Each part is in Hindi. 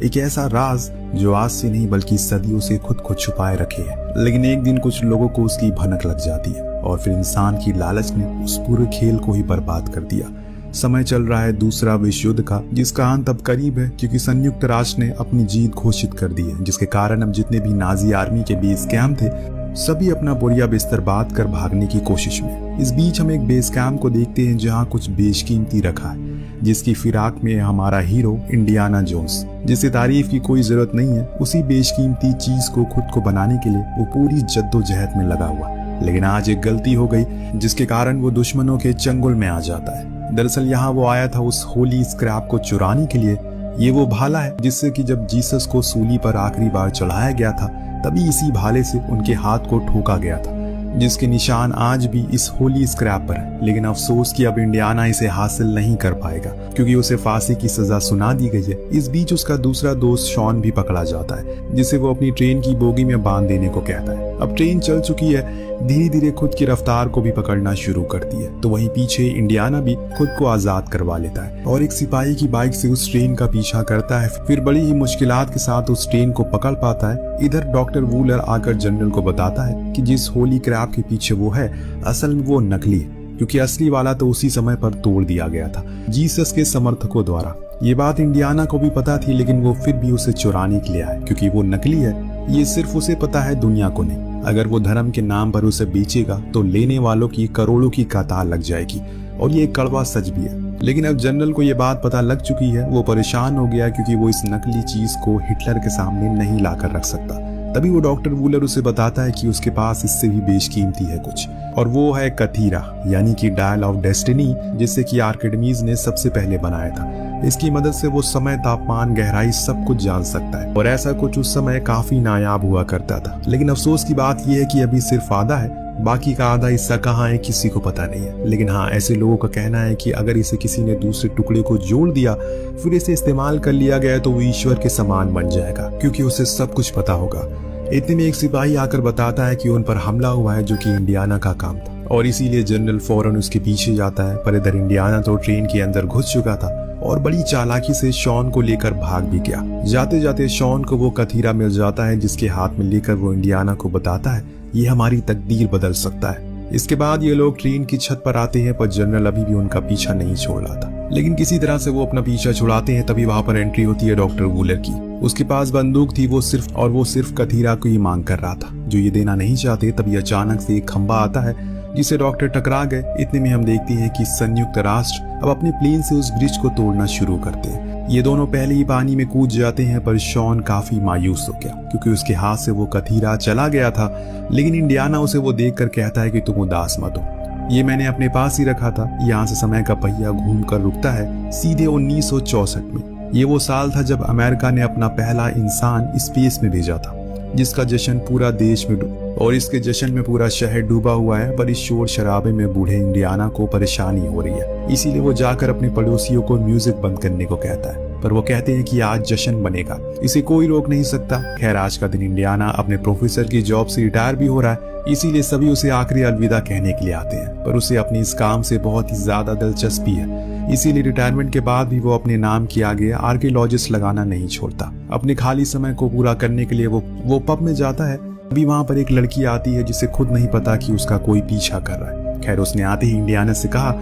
एक ऐसा राज जो आज से नहीं बल्कि सदियों से खुद को छुपाए रखे है। लेकिन एक दिन कुछ लोगों को उसकी भनक लग जाती है और फिर इंसान की लालच ने उस पूरे खेल को ही बर्बाद कर दिया। समय चल रहा है दूसरा विश्व युद्ध का, जिसका अंत अब करीब है क्योंकि संयुक्त राष्ट्र ने अपनी जीत घोषित कर दी है, जिसके कारण अब जितने भी नाजी आर्मी के बेस कैंप थे सभी अपना बोरिया बिस्तर बांध कर भागने की कोशिश में। इस बीच हम एक बेस कैंप को देखते हैं जहां कुछ बेशकीमती रखा है, जिसकी फिराक में हमारा हीरो इंडियाना जोन्स, जिसे तारीफ की कोई जरूरत नहीं है। उसी बेशकीमती चीज को खुद को बनाने के लिए वो पूरी जद्दोजहद में लगा हुआ। लेकिन आज एक गलती हो गई जिसके कारण वो दुश्मनों के चंगुल में आ जाता है। दरअसल यहाँ वो आया था उस होली स्क्रैप को चुराने के लिए। ये वो भाला है जिससे कि जब जीसस को सूली पर आखिरी बार चढ़ाया गया था तभी इसी भाले से उनके हाथ को ठोका गया था, जिसके निशान आज भी इस होली स्क्रैप पर है। लेकिन अफसोस कि अब इंडियाना इसे हासिल नहीं कर पाएगा क्योंकि उसे फांसी की सजा सुना दी गई है। इस बीच उसका दूसरा दोस्त शॉन भी पकड़ा जाता है, जिसे वो अपनी ट्रेन की बोगी में बांध देने को कहता है। अब ट्रेन चल चुकी है, धीरे धीरे खुद की रफ्तार को भी पकड़ना शुरू करती है, तो वहीं पीछे इंडियाना भी खुद को आजाद करवा लेता है और एक सिपाही की बाइक से उस ट्रेन का पीछा करता है। फिर बड़ी ही मुश्किलात के साथ उस ट्रेन को पकड़ पाता है। इधर डॉक्टर वूलर आकर जनरल को बताता है कि जिस होली क्रैप के पीछे वो है असल में वो नकली है, क्योंकि असली वाला तो उसी समय पर तोड़ दिया गया था जीसस के समर्थकों द्वारा। ये बात इंडियाना को भी पता थी, लेकिन वो फिर भी उसे चुराने के लिए आए क्योंकि वो नकली है। ये सिर्फ उसे पता है, दुनिया को नहीं। अगर वो धर्म के नाम पर उसे बेचेगा तो लेने वालों की करोड़ों की कतार लग जाएगी, और ये एक कड़वा सच भी है। लेकिन अब जनरल को ये बात पता लग चुकी है। वो परेशान हो गया क्योंकि वो इस नकली चीज को हिटलर के सामने नहीं लाकर रख सकता। तभी वो डॉक्टर वूलर उसे बताता है कि उसके पास इससे भी बेशकीमती है कुछ, और वो है कथीरा यानी कि डायल ऑफ डेस्टिनी, जिसे कि आर्किमिडीज ने सबसे पहले बनाया था। इसकी मदद से वो समय, तापमान, गहराई सब कुछ जान सकता है, और ऐसा कुछ उस समय काफी नायाब हुआ करता था। लेकिन अफसोस की बात यह है कि अभी सिर्फ आधा है, बाकी का आधा हिस्सा कहाँ है किसी को पता नहीं है। लेकिन हाँ, ऐसे लोगों का कहना है कि अगर इसे किसी ने दूसरे टुकड़े को जोड़ दिया फिर इसे इस्तेमाल कर लिया गया तो वो ईश्वर के समान बन जाएगा, क्योंकि उसे सब कुछ पता होगा। इतने में एक सिपाही आकर बताता है कि उन पर हमला हुआ है, जो कि इंडियाना का काम था, और इसीलिए जनरल फौरन उसके पीछे जाता है। पर इधर इंडियाना तो ट्रेन के अंदर घुस चुका था और बड़ी चालाकी से शॉन को लेकर भाग भी गया। जाते जाते शॉन को वो कथीरा मिल जाता है, जिसके हाथ में लेकर वो इंडियाना को बताता है ये हमारी तकदीर बदल सकता है। इसके बाद ये लोग ट्रेन की छत पर आते हैं, पर जनरल अभी भी उनका पीछा नहीं छोड़ रहा था। लेकिन किसी तरह से वो अपना पीछा छुड़ाते हैं। तभी वहां पर एंट्री होती है डॉक्टर वूलर की। उसके पास बंदूक थी, वो सिर्फ कथीरा को ही मांग कर रहा था, जो ये देना नहीं चाहते। तभी अचानक से एक खंबा आता है जिसे डॉक्टर टकरा गए। इतने में हम देखते हैं कि संयुक्त राष्ट्र अब अपने प्लेन से उस ब्रिज को तोड़ना शुरू करते हैं। ये दोनों पहले ही पानी में कूद जाते हैं, पर शॉन काफी मायूस हो गया क्योंकि उसके हाथ से वो कथीरा चला गया था। लेकिन इंडियाना उसे वो देखकर कहता है कि तुम उदास मत हो, ये मैंने अपने पास ही रखा था। यहाँ से समय का पहिया घूमकर रुकता है सीधे 1964 में। ये वो साल था जब अमेरिका ने अपना पहला इंसान स्पेस में भेजा था, जिसका जश्न पूरा देश में और इसके जश्न में पूरा शहर डूबा हुआ है। पर इस शोर शराबे में बूढ़े इंडियाना को परेशानी हो रही है, इसीलिए वो जाकर अपने पड़ोसियों को म्यूजिक बंद करने को कहता है। पर वो कहते हैं कि आज जश्न बनेगा, इसे कोई रोक नहीं सकता। खैर, आज का दिन इंडियाना अपने प्रोफेसर की जॉब से रिटायर भी हो रहा है, इसीलिए सभी उसे आखिरी अलविदा कहने के लिए आते हैं। पर उसे अपने इस काम से बहुत ही ज्यादा दिलचस्पी है, इसीलिए रिटायरमेंट के बाद भी वो अपने नाम के आगे आर्कियोलॉजिस्ट लगाना नहीं छोड़ता। अपने खाली समय को पूरा करने के लिए वो पब में जाता है। अभी वहां पर एक लड़की आती है जिसे खुद नहीं पता कि उसका कोई पीछा कर रहा है। खैर, उसने आते ही इंडियाना से कहा,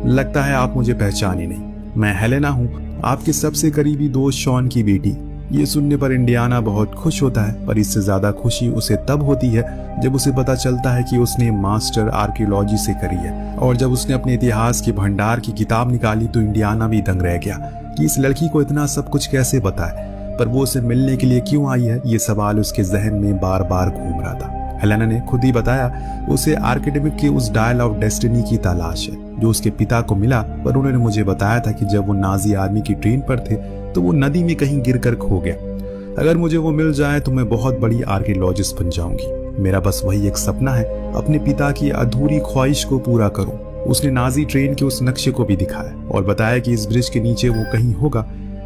लगता है आप मुझे पहचानी नहीं, मैं हेलेना हूँ, आपके सबसे करीबी दोस्त शॉन की बेटी। ये सुनने पर इंडियाना बहुत खुश होता है, पर इससे ज्यादा खुशी उसे तब होती है जब उसे पता चलता है कि उसने मास्टर आर्कियोलॉजी से करी है। और जब उसने अपने इतिहास के भंडार की किताब निकाली तो इंडियाना भी दंग रह गया कि इस लड़की को इतना सब कुछ कैसे पता है। पर वो उसे मिलने के लिए क्यों आई है, ये सवाल उसके जहन में बार बार घूम रहा था। हेलेना ने खुद ही बताया उसे आर्किमिडीज के उस डायल ऑफ डेस्टिनी की तलाश है, जो उसके पिता को मिला। पर उन्होंने मुझे बताया था कि जब वो नाजी आर्मी की ट्रेन पर थे तो वो नदी में कहीं गिरकर खो गया। अगर मुझे वो मिल जाए तो मैं बहुत बड़ी आर्कियोलॉजिस्ट बन जाऊंगी। मेरा बस वही एक सपना है, अपने पिता की अधूरी ख्वाहिश को पूरा करूं। उसने नाजी ट्रेन के उस नक्शे को भी दिखाया और बताया कि इस ब्रिज के नीचे वो कहीं होगा।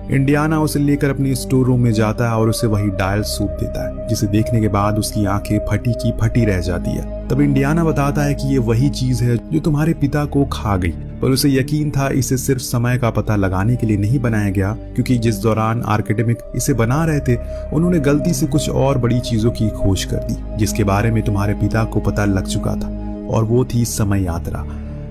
इंडियाना उसे लेकर अपने स्टोर रूम में जाता है और उसे वही डायल सूप देता है, जिसे देखने के बाद उसकी आंखें फटी की फटी रह जाती है। तब इंडियाना बताता है कि ये वही चीज है जो तुम्हारे पिता को खा गई, पर उसे यकीन था इसे सिर्फ समय का पता लगाने के लिए नहीं बनाया गया, क्योंकि जिस दौरान आर्किमिडीज इसे बना रहे थे उन्होंने गलती से कुछ और बड़ी चीजों की खोज कर दी, जिसके बारे में तुम्हारे पिता को पता लग चुका था, और वो थी समय यात्रा।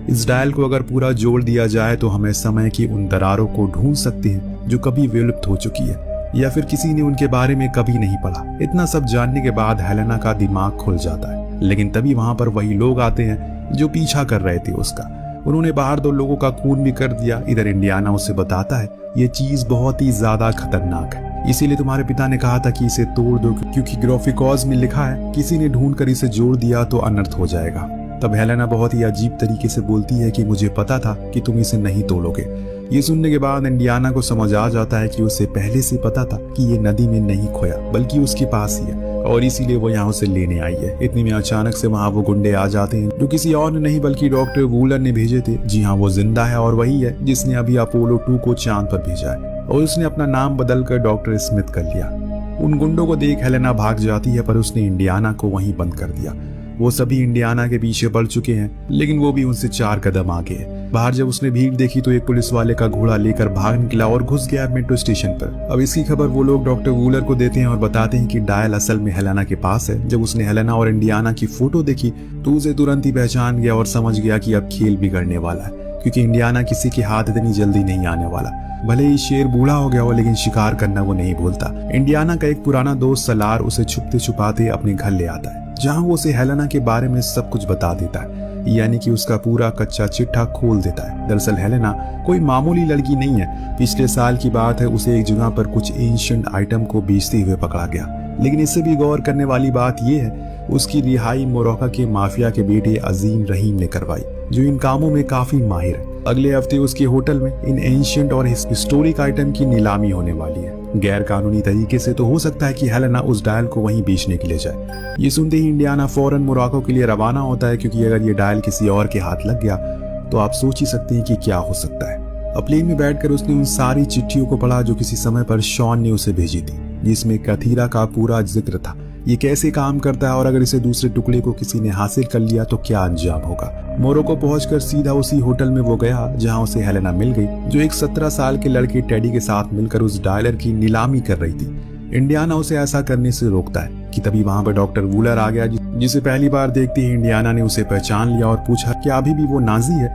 इस डायल को अगर पूरा जोड़ दिया जाए तो हमें समय की उन दरारों को ढूंढ सकते हैं जो कभी विलुप्त हो चुकी है, या फिर किसी ने उनके बारे में कभी नहीं पढ़ा। इतना सब जानने के बाद हेलेना का दिमाग खुल जाता है, लेकिन तभी वहां पर वही लोग आते हैं जो पीछा कर रहे थे उसका। उन्होंने बाहर 2 लोगों का खून भी कर दिया। इधर इंडियाना उसे बताता है ये चीज बहुत ही ज्यादा खतरनाक है, इसीलिए तुम्हारे पिता ने कहा था कि इसे तोड़ दो, क्योंकि ग्राफिकॉज में लिखा है किसी ने ढूंढ कर इसे जोड़ दिया तो अनर्थ हो जाएगा। तब हेलेना बहुत ही अजीब तरीके से बोलती है कि मुझे पता था कि तुम इसे नहीं तोड़ोगे। ये सुनने के बाद इंडियाना को समझ आ जाता है कि उसे पहले से पता था कि ये नदी में नहीं खोया बल्कि उसके पास ही है, और इसीलिए वो यहाँ उसे लेने आई है। इतनी में अचानक से वहाँ वो गुंडे आ जाते हैं जो किसी और ने नहीं बल्कि डॉक्टर वूलर ने भेजे थे। जी हाँ, वो जिंदा है और वही है जिसने अभी अपोलो 2 को चांद पर भेजा है, और उसने अपना नाम बदलकर डॉक्टर स्मिथ कर लिया। उन गुंडों को देख हेलेना भाग जाती है, पर उसने इंडियाना को वहीं बंद कर दिया। वो सभी इंडियाना के पीछे पड़ चुके हैं, लेकिन वो भी उनसे 4 कदम आगे है। बाहर जब उसने भीड़ देखी तो एक पुलिस वाले का घोड़ा लेकर भाग निकला और घुस गया मेट्रो स्टेशन पर। अब इसकी खबर वो लोग डॉक्टर वूलर को देते हैं और बताते हैं कि डायल असल में हेलेना के पास है। जब उसने हेलेना और इंडियाना की फोटो देखी तो उसे तुरंत ही पहचान गया और समझ गया कि अब खेल बिगड़ने वाला है, क्योंकि इंडियाना किसी के हाथ इतनी जल्दी नहीं आने वाला। भले ही शेर बूढ़ा हो गया हो, लेकिन शिकार करना वो नहीं भूलता। इंडियाना का एक पुराना दोस्त सलार उसे छुपते छुपाते अपने घर ले आता है, जहां वो उसे हेलेना के बारे में सब कुछ बता देता है, यानी कि उसका पूरा कच्चा चिट्ठा खोल देता है। दरअसल हेलेना कोई मामूली लड़की नहीं है। पिछले साल की बात है, उसे एक जगह पर कुछ एंशिएंट आइटम को बेचते हुए पकड़ा गया, लेकिन इससे भी गौर करने वाली बात यह है उसकी रिहाई मोरक्को के माफिया के बेटे अजीम रहीम ने करवाई, जो इन कामों में काफी माहिर है। अगले हफ्ते उसके होटल में इन एंशिएंट और हिस्टोरिक आइटम की नीलामी होने वाली है। गैर कानूनी तरीके से तो हो सकता है कि हेलेना उस डायल को वहीं बेचने के लिए जाए। ये सुनते ही इंडियाना फौरन मोरक्को के लिए रवाना होता है, क्योंकि अगर ये डायल किसी और के हाथ लग गया तो आप सोच ही सकते हैं कि क्या हो सकता है। अब प्लेन में बैठकर उसने उन सारी चिट्ठियों को पढ़ा जो किसी समय पर शॉन ने उसे भेजी थी, जिसमें कथीरा का पूरा जिक्र था। ये कैसे काम करता है और अगर इसे दूसरे टुकड़े को किसी ने हासिल कर लिया तो क्या अंजाम होगा। मोरक्को पहुंचकर सीधा उसी होटल में वो गया जहां उसे हेलेना मिल गई, जो एक 17 साल के लड़के टेडी के साथ मिलकर उस डायलर की नीलामी कर रही थी। इंडियाना उसे ऐसा करने से रोकता है कि तभी वहां पर डॉक्टर वूलर आ गया, जिसे पहली बार देखते ही इंडियाना ने उसे पहचान लिया और पूछा कि अभी भी वो नाजी है,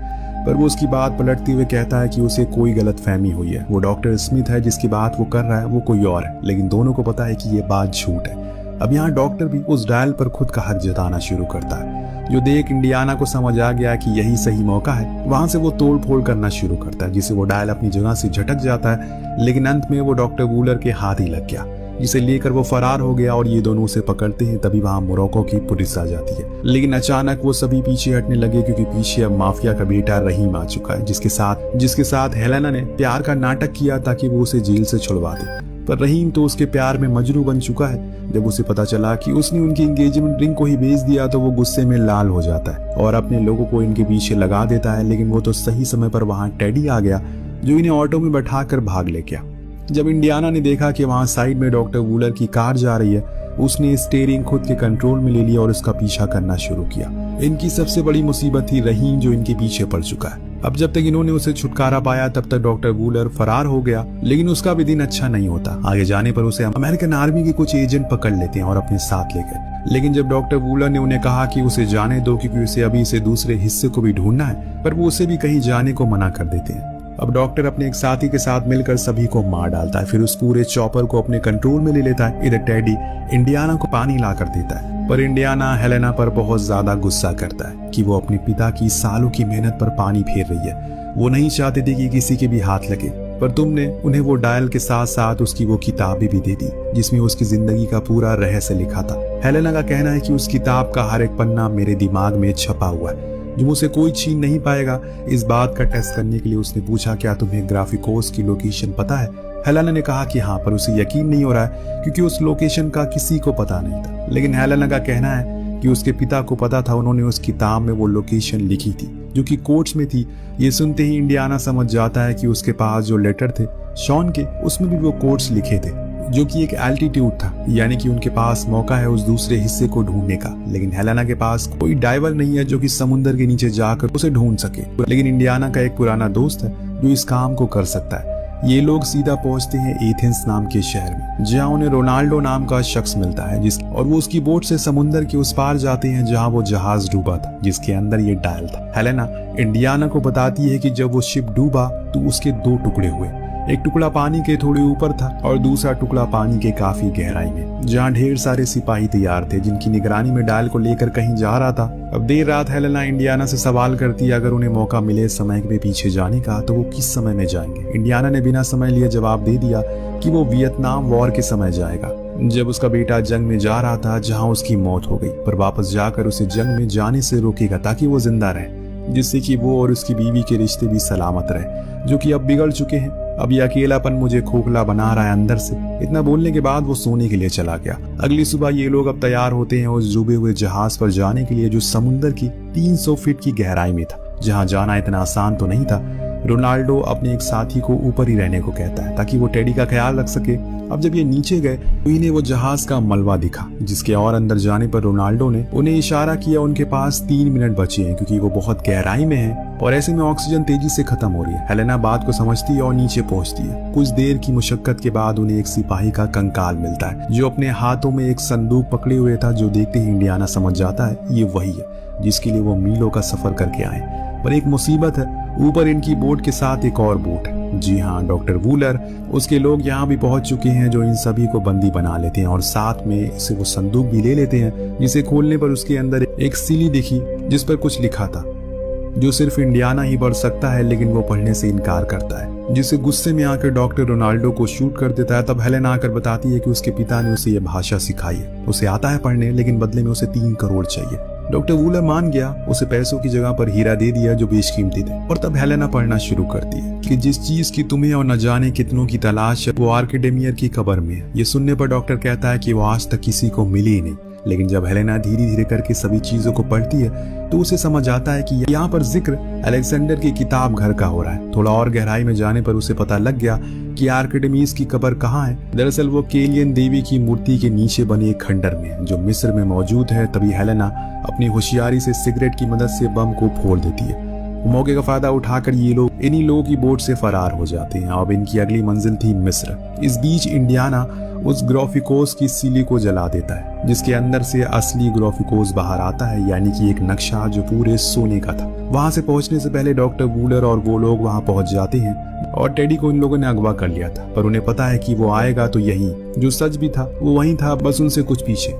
पर वो उसकी बात पलटते हुए कहता है कि उसे कोई गलतफहमी हुई है। वो डॉक्टर स्मिथ है जिसकी बात वो कर रहा है, वो कोई और है, लेकिन दोनों को पता है कि ये बात झूठ है। अब यहाँ डॉक्टर भी उस डायल पर खुद का हक जताना शुरू करता है, जो देख इंडियाना को समझ आ गया कि यही सही मौका है। वहां से वो तोड़ फोड़ करना शुरू करता है, जिससे वो डायल अपनी जगह से झटक जाता है, लेकिन अंत में वो डॉक्टर वूलर के हाथ ही लग गया, जिसे लेकर वो फरार हो गया और ये दोनों उसे पकड़ते हैं। तभी वहां मोरक्को की पुलिस आ जाती है, लेकिन अचानक वो सभी पीछे हटने लगे, क्योंकि पीछे अब माफिया का बेटा रहीम आ चुका है, जिसके साथ हेलेना ने प्यार का नाटक किया ताकि वो उसे जेल से छुड़वा दे। पर रहीम तो उसके प्यार में मजनू बन चुका है। जब उसे पता चला कि उसने उनकी एंगेजमेंट रिंग को ही बेच दिया तो वो गुस्से में लाल हो जाता है और अपने लोगों को इनके पीछे लगा देता है। लेकिन वो तो सही समय पर वहां टेडी आ गया, जो इन्हें ऑटो में बैठाकर भाग ले गया। जब इंडियाना ने देखा कि वहां साइड में डॉक्टर वूलर की कार जा रही है, उसने स्टीयरिंग खुद के कंट्रोल में ले लिया और उसका पीछा करना शुरू किया। इनकी सबसे बड़ी मुसीबत थी रहीम, जो इनके पीछे पड़ चुका है। अब जब तक इन्होंने उसे छुटकारा पाया तब तक डॉक्टर वूलर फरार हो गया, लेकिन उसका भी दिन अच्छा नहीं होता। आगे जाने पर उसे अमेरिकन आर्मी के कुछ एजेंट पकड़ लेते हैं और अपने साथ ले गए। लेकिन जब डॉक्टर वूलर ने उन्हें कहा कि उसे जाने दो, क्योंकि उसे अभी इसे दूसरे हिस्से को भी ढूंढना है, पर वो उसे भी कहीं जाने को मना कर देते हैं। अब डॉक्टर अपने एक साथी के साथ मिलकर सभी को मार डालता है, फिर उस पूरे चॉपर को अपने कंट्रोल में ले लेता है। इधर टेडी इंडियाना को पानी ला कर देता है, पर इंडियाना हेलेना पर बहुत ज्यादा गुस्सा करता है कि वो अपने पिता की सालों की मेहनत पर पानी फेर रही है। वो नहीं चाहते थे कि किसी के भी हाथ लगे, पर तुमने उन्हें वो डायल के साथ साथ उसकी वो किताबें भी दे दी, जिसमें उसकी जिंदगी का पूरा रहस्य लिखा था। हेलेना का कहना है कि उस किताब का हर एक पन्ना मेरे दिमाग में छपा हुआ है, जो मुझे कोई छीन नहीं पाएगा। इस बात का टेस्ट करने के लिए उसने पूछा, क्या तुम्हें ग्राफिकोस की लोकेशन पता है? हेलेना ने कहा कि हाँ, पर उसे यकीन नहीं हो रहा है क्योंकि उस लोकेशन का किसी को पता नहीं था। लेकिन हेलेना का कहना है कि उसके पिता को पता था, उन्होंने उस किताब में वो लोकेशन लिखी थी, जो कि कोर्ट्स में थी। ये सुनते ही इंडियाना समझ जाता है कि उसके पास जो लेटर थे शॉन के, उसमें भी वो कोर्ट्स लिखे थे, जो कि एक एल्टीट्यूड था, यानी कि उनके पास मौका है उस दूसरे हिस्से को ढूंढने का। लेकिन हेलेना के पास कोई डाइवर नहीं है जो कि समुद्र के नीचे जाकर उसे ढूंढ सके। लेकिन इंडियाना का एक पुराना दोस्त है जो इस काम को कर सकता है। ये लोग सीधा पहुंचते हैं एथेंस नाम के शहर में, जहां उन्हें रोनाल्डो नाम का शख्स मिलता है और वो उसकी बोट से समुद्र के उस पार जाते हैं जहां वो जहाज डूबा था, जिसके अंदर ये डायल था। हेलेना इंडियाना को बताती है कि जब वो शिप डूबा तो उसके 2 टुकड़े हुए, एक टुकड़ा पानी के थोड़े ऊपर था और दूसरा टुकड़ा पानी के काफी गहराई में, जहां ढेर सारे सिपाही तैयार थे जिनकी निगरानी में डायल को लेकर कहीं जा रहा था। अब देर रात हेलेना इंडियाना से सवाल करती है अगर उन्हें मौका मिले समय में पीछे जाने का तो वो किस समय में जाएंगे। इंडियाना ने बिना समय लिए जवाब दे दिया कि वो वियतनाम वॉर के समय जाएगा, जब उसका बेटा जंग में जा रहा था जहां उसकी मौत हो गई, पर वापस जाकर उसे जंग में जाने से रोकेगा ताकि वो जिंदा रहे, जिससे कि वो और उसकी बीवी के रिश्ते भी सलामत रहे, जो कि अब बिगड़ चुके हैं। अब ये अकेलापन मुझे खोखला बना रहा है अंदर से। इतना बोलने के बाद वो सोने के लिए चला गया। अगली सुबह ये लोग अब तैयार होते हैं उस डूबे हुए जहाज पर जाने के लिए, जो समुद्र की 300 फीट की गहराई में था, जहां जाना इतना आसान तो नहीं था। रोनाल्डो अपने एक साथी को ऊपर ही रहने को कहता है ताकि वो टेडी का ख्याल रख सके। अब जब ये नीचे गए तो इन्हें वो जहाज का मलबा दिखा, जिसके और अंदर जाने पर रोनाल्डो ने उन्हें इशारा किया उनके पास 3 मिनट बचे हैं क्योंकि वो बहुत गहराई में है और ऐसे में ऑक्सीजन तेजी से खत्म हो रही है। हेलेना बात को समझती है और नीचे पहुंचती है। कुछ देर की मुशक्कत के बाद उन्हें एक सिपाही का कंकाल मिलता है जो अपने हाथों में एक संदूक पकड़े हुए था, जो देखते ही इंडियाना समझ जाता है ये वही है जिसके लिए वो मीलों का सफर करके आए। पर एक मुसीबत है, ऊपर इनकी बोट के साथ एक और बोट है। जी हाँ, डॉक्टर वूलर, उसके लोग यहाँ भी पहुंच चुके हैं जो इन सभी को बंदी बना लेते हैं और साथ में इसे वो संदूक भी ले लेते हैं, जिसे खोलने पर उसके अंदर एक सीली दिखी जिस पर कुछ लिखा था जो सिर्फ इंडियाना ही पढ़ सकता है, लेकिन वो पढ़ने से इनकार करता है, जिसे गुस्से में आकर डॉक्टर रोनाल्डो को शूट कर देता है। तब हेलेना आकर बताती है कि उसके पिता ने उसे ये भाषा सिखाई है, उसे आता है पढ़ने, लेकिन बदले में उसे 3 करोड़ चाहिए। डॉक्टर वूलर मान गया, उसे पैसों की जगह पर हीरा दे दिया जो बेशकीमती थे। और तब हेलेना पढ़ना शुरू करती है कि जिस चीज की तुम्हें और न जाने कितनों की तलाश है वो आर्किडेमियर की कब्र में है। ये सुनने पर डॉक्टर कहता है कि वो आज तक किसी को मिली ही नहीं। लेकिन जब हेलेना धीरे धीरे करके सभी चीजों को पढ़ती है तो उसे समझ आता है कि यहाँ पर जिक्र अलेक्जेंडर की किताब घर का हो रहा है। थोड़ा और गहराई में जाने पर उसे पता लग गया कि आर्किडेमीज की कब्र कहाँ है। दरअसल वो केलियन देवी की मूर्ति के नीचे बने एक खंडर में है जो मिस्र में मौजूद है। तभी हेलेना अपनी होशियारी से सिगरेट की मदद से बम को फोड़ देती है। मौके का फायदा उठाकर ये लोग इन्हीं लोगों की बोट से फरार हो जाते हैं। अब इनकी अगली मंजिल थी मिस्र। इस बीच इंडियाना उस ग्राफिकोस की सीली को जला देता है, जिसके अंदर से असली ग्राफिकोस बाहर आता है, यानी कि एक नक्शा जो पूरे सोने का था। वहां से पहुंचने से पहले डॉक्टर वूलर और वो लोग वहां पहुंच जाते हैं और टेडी को इन लोगों ने अगवा कर लिया था, पर उन्हें पता है कि वो आएगा तो यही जो सच भी था वो वही था, बस उनसे कुछ पीछे।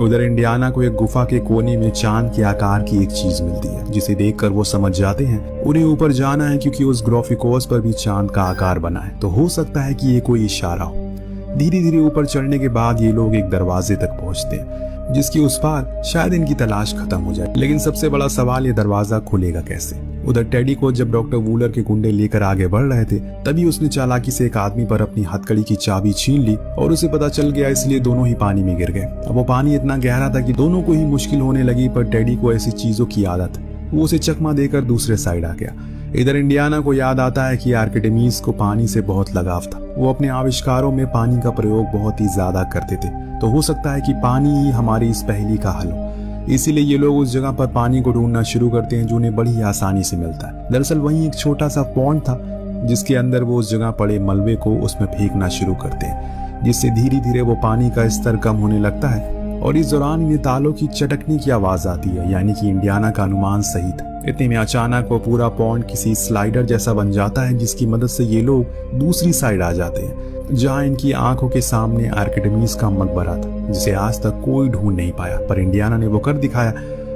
उधर इंडियाना को एक गुफा के कोने में चांद के आकार की एक चीज मिलती है, जिसे देखकर वो समझ जाते हैं उन्हें ऊपर जाना है, क्योंकि उस ग्राफिकोस पर भी चांद का आकार बना है, तो हो सकता है कि ये कोई इशारा हो। धीरे धीरे ऊपर चढ़ने के बाद ये लोग एक दरवाजे तक पहुंचते हैं, जिसकी उस पार शायद इनकी तलाश खत्म हो जाए। लेकिन सबसे बड़ा सवाल, ये दरवाजा खुलेगा कैसे। उधर टेडी को जब डॉक्टर वूलर के गुंडे लेकर आगे बढ़ रहे थे, तभी उसने चालाकी से एक आदमी पर अपनी हथकड़ी की चाबी छीन ली और उसे पता चल गया, इसलिए दोनों ही पानी में गिर गए। अब वो पानी इतना गहरा था कि दोनों को ही मुश्किल होने लगी, पर टेडी को ऐसी चीजों की आदत है, वो उसे चकमा देकर दूसरे साइड आ गया। इधर इंडियाना को याद आता है कि आर्किडेमीज को पानी से बहुत लगाव था। वो अपने आविष्कारों में पानी का प्रयोग बहुत ही ज्यादा करते थे, तो हो सकता है कि पानी ही हमारी इस पहेली का हल हो। इसीलिए ये लोग उस जगह पर पानी को ढूंढना शुरू करते हैं जो उन्हें बड़ी ही आसानी से मिलता है। दरअसल वहीं एक छोटा सा पॉन्ड था, जिसके अंदर वो उस जगह पड़े मलबे को उसमें फेंकना शुरू करते हैं, जिससे धीरे धीरे वो पानी का स्तर कम होने लगता है। और इस दौरान इन्हें तालों की चटकने की आवाज आती है, यानी कि इंडियाना का अनुमान सही था। इतने में अचानक वो पूरा पॉन्ड किसी स्लाइडर जैसा बन जाता है, जिसकी मदद से ये लोग दूसरी साइड आ जाते हैं, जहां इनकी आंखों के सामने आर्किडेमीज का मकबरा था, जिसे आज तक कोई ढूंढ नहीं पाया, पर इंडियाना ने वो कर दिखाया।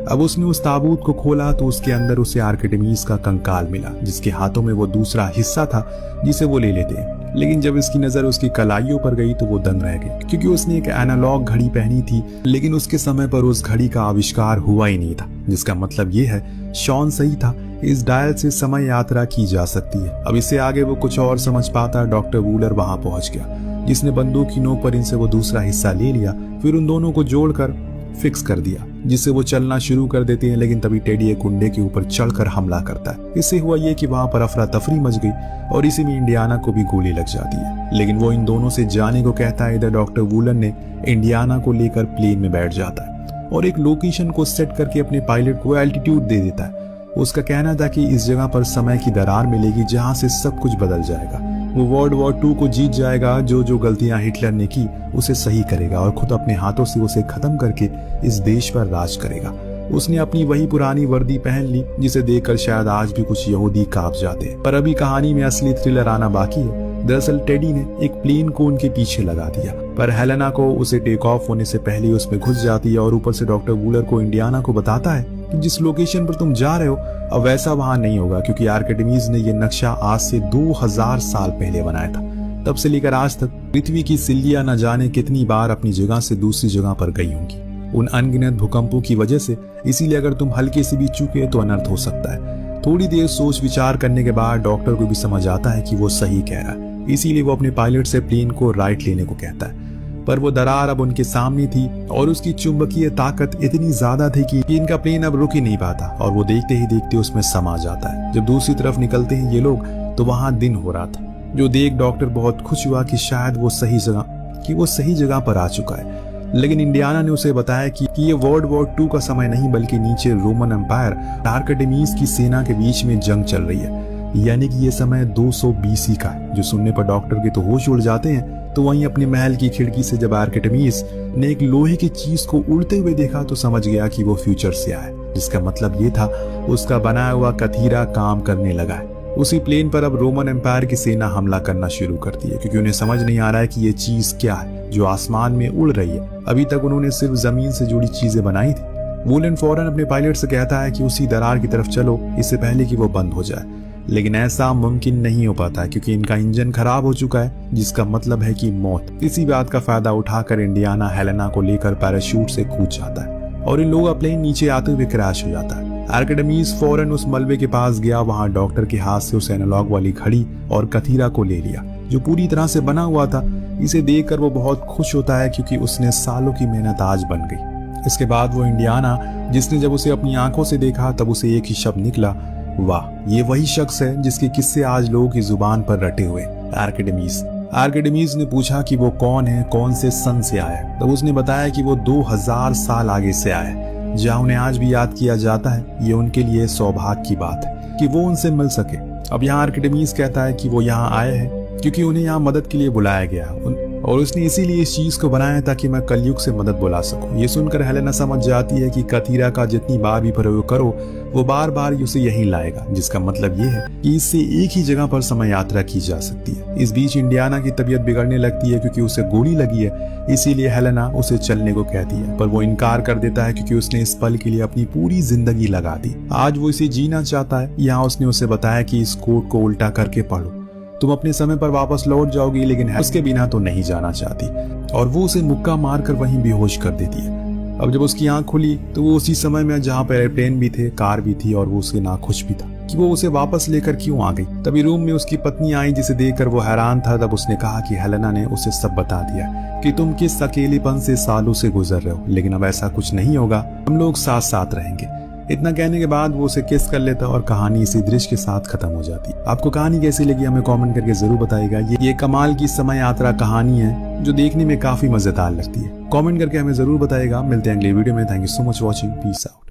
अब उसने उस ताबूत को खोला तो उसके अंदर उसे आर्किडेमीज का कंकाल मिला, जिसके हाथों में वो दूसरा हिस्सा था जिसे वो ले लेते हैं। लेकिन जब इसकी नजर उसकी कलाइयों पर गई तो वो दंग रह गए, क्योंकि उसने एक एनालॉग घड़ी पहनी थी, लेकिन उसके समय पर उस घड़ी का आविष्कार हुआ ही नहीं था, जिसका मतलब ये है शॉन सही था, इस डायल से समय यात्रा की जा सकती है। अब इससे आगे वो कुछ और समझ पाता, डॉक्टर वूलर वहां पहुंच गया, जिसने बंदूक की नोक पर इनसे वो दूसरा हिस्सा ले लिया, फिर उन दोनों को जोड़कर फिक्स कर दिया। जिससे वो चलना शुरू कर देते हैं। लेकिन तभी टेडी एक गुंडे के ऊपर चढ़कर हमला करता है। इससे हुआ ये कि वहां पर अफरा तफरी मच गई और इसी में इंडियाना को भी गोली लग जाती है। लेकिन वो इन दोनों से जाने को कहता है। इधर डॉक्टर वुलन ने इंडियाना को लेकर प्लेन में बैठ जाता है और एक लोकेशन को सेट करके अपने पायलट को एल्टीट्यूड दे देता है। उसका कहना था कि इस जगह पर समय की दरार मिलेगी जहां से सब कुछ बदल जाएगा। वो वर्ल्ड वॉर 2 को जीत जाएगा। जो गलतियां हिटलर ने की उसे सही करेगा और खुद अपने हाथों से उसे खत्म करके इस देश पर राज करेगा। उसने अपनी वही पुरानी वर्दी पहन ली जिसे देखकर शायद आज भी कुछ यहूदी कांप जाते। पर अभी कहानी में असली थ्रिलर आना बाकी है। दरअसल टेडी ने एक प्लेन को उनके पीछे लगा दिया, पर हेलेना को उसे टेक ऑफ होने से पहले ही उसमें घुस जाती है और ऊपर से डॉक्टर वूलर को इंडियाना को बताता है कि जिस लोकेशन पर तुम जा रहे हो अब वैसा वहां नहीं होगा, क्योंकि आर्किमिडीज ने यह नक्शा आज से 2000 साल पहले बनाया था। तब से लेकर आज तक पृथ्वी की सिल्लियां न जाने कितनी बार अपनी जगह से दूसरी जगह पर गई होंगी उन अनगिनत भूकंपों की वजह से। इसीलिए अगर तुम हल्के से भी चूके तो अनर्थ हो सकता है। थोड़ी देर सोच विचार करने के बाद डॉक्टर को भी समझ आता है कि वो सही कह रहा है। इसीलिए वो अपने पायलट से प्लेन को राइट लेने को कहता है। पर वो दरार अब उनके सामने थी और उसकी चुंबकीय ताकत इतनी ज्यादा थी कि इनका प्लेन अब रुक ही नहीं पाता और वो देखते ही देखते उसमें समा जाता है। जब दूसरी तरफ निकलते हैं ये लोग तो वहां दिन हो रहा था, जो देख डॉक्टर बहुत खुश हुआ कि शायद वो सही जगह पर आ चुका है। लेकिन इंडियाना ने उसे बताया कि ये वर्ल्ड वॉर 2 का समय नहीं बल्कि नीचे रोमन एम्पायर आर्किमिडीज की सेना के बीच में जंग चल रही है। यानी कि ये समय 200 BC का है। जो सुनने पर डॉक्टर के तो होश उड़ जाते हैं। तो वहीं अपने महल की खिड़की से जब आर्किमिडीज ने एक लोहे की चीज को उड़ते हुए देखा तो समझ गया कि वो फ्यूचर से आया, जिसका मतलब ये था उसका बनाया हुआ कथीरा काम करने लगा है। उसी प्लेन पर अब रोमन एम्पायर की सेना हमला करना शुरू करती है, क्योंकि उन्हें समझ नहीं आ रहा है कि ये चीज क्या है जो आसमान में उड़ रही है। अभी तक उन्होंने सिर्फ जमीन से जुड़ी चीजें बनाई थी। वुलन फौरन अपने पायलट से कहता है कि उसी दरार की तरफ चलो, इससे पहले कि वो बंद हो जाए। लेकिन ऐसा मुमकिन नहीं हो पाता क्योंकि इनका इंजन खराब हो चुका है, जिसका मतलब है कि मौत। इसी बात का फायदा उठाकर इंडियाना हेलेना को लेकर पैराशूट से कूद जाता है और इन लोगों का प्लेन नीचे आते हुए क्रैश हो जाता है। आर्किमिडीज फौरन उस मलबे के पास गया। वहां डॉक्टर के हाथ से उस एनालॉग वाली घड़ी और कथीरा को ले लिया जो पूरी तरह से बना हुआ था। इसे देखकर वो बहुत खुश होता है क्योंकि उसने सालों की मेहनत आज बन गई। इसके बाद वो इंडियाना, जिसने जब उसे अपनी आंखों से देखा तब उसे एक ही शब्द निकला, वाह, ये वही शख्स है जिसके किस्से आज लोगों की जुबान पर रटे हुए, आर्किमिडीज ने पूछा कि वो कौन है, कौन से सन से आया है। तब उसने बताया कि वो 2000 साल आगे से आया है, जहां उन्हें आज भी याद किया जाता है। ये उनके लिए सौभाग्य की बात है कि वो उनसे मिल सके। अब यहाँ आर्किमिडीज कहता है कि वो यहाँ आए हैं क्योंकि उन्हें यहाँ मदद के लिए बुलाया गया और उसने इसीलिए इस चीज को बनाया ताकि मैं कलयुग से मदद बुला सकूं। ये सुनकर हेलेना समझ जाती है कि कथीरा का जितनी बार भी प्रयोग करो वो बार बार उसे यहीं लाएगा, जिसका मतलब ये है कि इससे एक ही जगह पर समय यात्रा की जा सकती है। इस बीच इंडियाना की तबीयत बिगड़ने लगती है क्योंकि उसे गोली लगी है। इसीलिए हेलेना उसे चलने को कहती है, पर वो इनकार कर देता है क्योंकि उसने इस पल के लिए अपनी पूरी जिंदगी लगा दी। आज वो इसे जीना चाहता है। यहाँ उसने उसे बताया कि इस कोड को उल्टा करके पढ़ो, तुम अपने समय पर वापस लौट जाओगी, लेकिन उसके बिना तो नहीं जाना चाहती। और वो उसे मुक्का मारकर वहीं बेहोश कर देती है। अब जब उसकी आंख खुली तो वो उसी समय में जहाँ पर एयरप्लेन भी थे, कार भी थी और वो उससे नाखुश भी था कि वो उसे वापस लेकर क्यों आ गई। तभी रूम में उसकी पत्नी आई जिसे देखकर वो हैरान था। तब उसने कहा कि हेलेना ने उसे सब बता दिया कि तुम किस अकेलेपन से सालों से गुजर रहे हो, लेकिन अब ऐसा कुछ नहीं होगा, हम लोग साथ साथ रहेंगे। इतना कहने के बाद वो उसे किस कर लेता और कहानी इसी दृश्य के साथ खत्म हो जाती। आपको कहानी कैसी लगी हमें कमेंट करके जरूर बताइएगा। ये कमाल की समय यात्रा कहानी है जो देखने में काफी मजेदार लगती है। कमेंट करके हमें जरूर बताइएगा। मिलते हैं अगले वीडियो में। Thank you so much watching. Peace out.